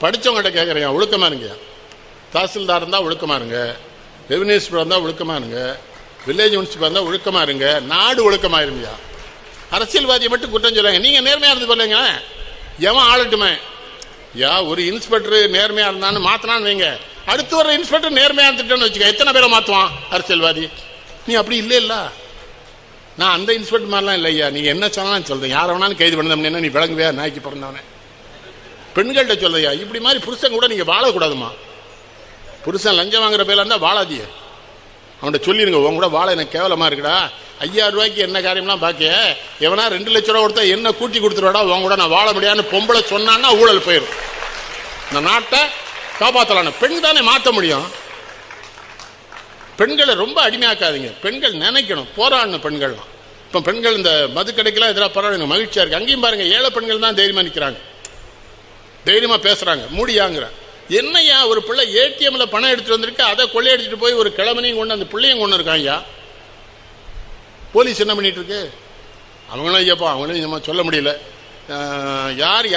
படித்தவங்கள்ட்ட கேட்குறேன், ஒழுக்கமாக இருங்க. தாசில்தார் இருந்தால் ஒழுக்கமாக இருங்க, ரெவன்யூ இன்ஸ்பெக்டர் இருந்தால் ஒழுக்கமாக இருங்க, வில்லேஜ் முனிசிபல் இருந்தால் ஒழுக்கமாக இருங்க, நாடு ஒழுக்கமாக இருங்கயா. அரசியல்வாதியை மட்டும் குற்றம் சொல்லுவாங்க. நீங்கள் நேர்மையாக இருந்து சொல்லுங்க, எவன் ஆளட்டுமே. ஒரு இன்ஸ்பெக்டர் நேர்மையாக இருந்தான்னு மாற்றினான்னு வைங்க, அடுத்து வர இன்ஸ்பெக்டர் நேர்மையாக இருந்துட்டேன்னு வச்சுக்க, எத்தனை பேரை மாற்றுவான் அரசியல்வாதி? நீ அப்படி இல்லை. நான் அந்த இன்ஸ்பெக்டர் மாதிரிலாம் இல்லையா. நீங்கள் என்ன சொன்னாலும் சொல்கிறேன், யாரை வேணாலும் கைது பண்ண நீ விளங்குவியா? நாய்க்கு பிறந்தவனே. பெண்கள்கிட்ட சொல்லையா, இப்படி மாதிரி புருஷன் கூட நீங்கள் வாழக்கூடாதுமா. புருஷன் லஞ்சம் வாங்குற பேர்ல இருந்தால் வாழாதிய. அவன்கிட்ட சொல்லிடுங்க, உன் கூட வாழ எனக்கு கேவலமாக இருக்குடா, 5000 ரூபாய்க்கு என்ன காரியம்லாம் பார்க்க, எவனா 2 லட்ச ரூபா கொடுத்தா என்ன கூட்டி கொடுத்துருவாடா, உன் கூட நான் வாழ முடியாதுன்னு பொம்பளை சொன்னான்னா ஊழல் போயிடும். இந்த நாட்டை காப்பாற்றலான பெண் தானே மாற்ற முடியும். பெண்களை ரொம்ப அடிமையாக்காதீங்க. பெண்கள் நினைக்கணும், போராடணும் பெண்கள்லாம். இப்போ பெண்கள் இந்த மது கடைக்கெல்லாம் எதிராக பரவாயில்ல, மகிழ்ச்சியாக இருக்குது. அங்கேயும் பாருங்க, ஏழை பெண்கள் தான் தைரியமாக நிற்கிறாங்க, தைரியமாக பேசுகிறாங்க. மூடியாங்கிற என்னையா, ஒரு பிள்ளை ஏடிஎம்ல பணம் எடுத்துட்டு வந்திருக்கு, அதை கொள்ளையடிச்சிட்டு போய் ஒரு கிழமனையும் கொண்டு அந்த பிள்ளையும் கொண்டு இருக்காங்க. போலீஸ் என்ன பண்ணிட்டு இருக்கு? அவங்களும் ஐயப்பா, அவங்களும் நம்ம சொல்ல முடியல.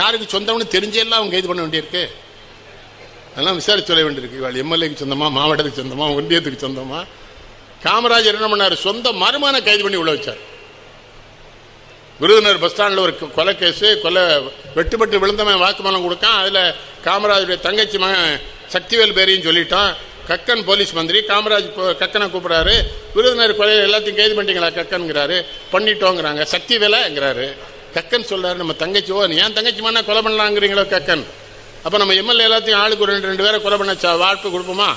யாருக்கு சொந்தம்னு தெரிஞ்செல்லாம் அவங்க கைது பண்ண வேண்டியிருக்கு. அதெல்லாம் விசாரிச்சு சொல்ல வேண்டியிருக்கு. இவாள் எம்எல்ஏக்கு சொந்தமா, மாவட்டத்துக்கு சொந்தமா, ஒன்றியத்துக்கு சொந்தமா? காமராஜர் என்ன பண்ணாரு, சொந்த மருமகனை கைது பண்ணி உள்ள வச்சார். விருதுநகர் பஸ் ஸ்டாண்டில் ஒரு கொலை கேஸு, கொலை வெட்டுப்பட்டு விழுந்தவன் வாக்குமூலம் கொடுக்கான். அதில் காமராஜருடைய தங்கச்சி மகன் சக்திவேல் பேரையும் சொல்லிட்டான். கக்கன் போலீஸ் மந்திரி காமராஜ் கக்கனை கூப்பிட்றாரு, விருதுநகர் கொலையில் எல்லாத்தையும் கைது பண்ணிட்டீங்களா கக்கன்கிறாரு. பண்ணிட்டோங்கிறாங்க. சக்திவேலைங்கிறாரு. கக்கன் சொல்றாரு, நம்ம தங்கச்சி, ஏன் தங்கச்சி மகனை கொலை பண்ணலாங்கிறீங்களோ கக்கன், அப்போ நம்ம எம்எல்ஏ எல்லாத்தையும் ஆளுக்கு ஒரு 2 பேரை கொலை பண்ண வாய்ப்பு கொடுப்போமா?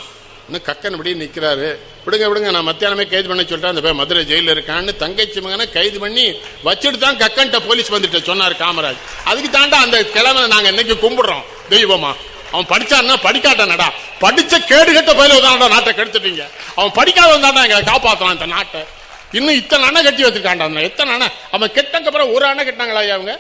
இன்னும் கக்கன் இப்படி நிற்கிறாரு. விடுங்க, நான் மத்தியானமே கைது பண்ண சொல்லிட்டேன், அந்த பேர் மதுரை ஜெயிலில் இருக்கான்னு தங்கச்சி மகனை கைது பண்ணி வச்சுட்டு தான் கக்கன்ட்ட போலீஸ் வந்துட்டு சொன்னார் காமராஜ். அதுக்கு தாண்டா அந்த கிழமை நாங்கள் இன்னைக்கு கும்பிடுறோம் தெய்வமா. அவன் படிச்சான்னா படிக்காட்டானடா, படிச்ச கேடுகட்ட பயில தாண்டா நாட்டை கெடுத்துட்டீங்க. அவன் படிக்காத வந்தாண்டா எங்களை காப்பாற்றலாம் இந்த நாட்டை. இன்னும் இத்தனை அணை கட்டி வச்சிருக்காண்டா. எத்தனை அணை? அவன் கெட்டக்கு அப்புறம் ஒரு அணை கட்டினாங்களா அவங்க?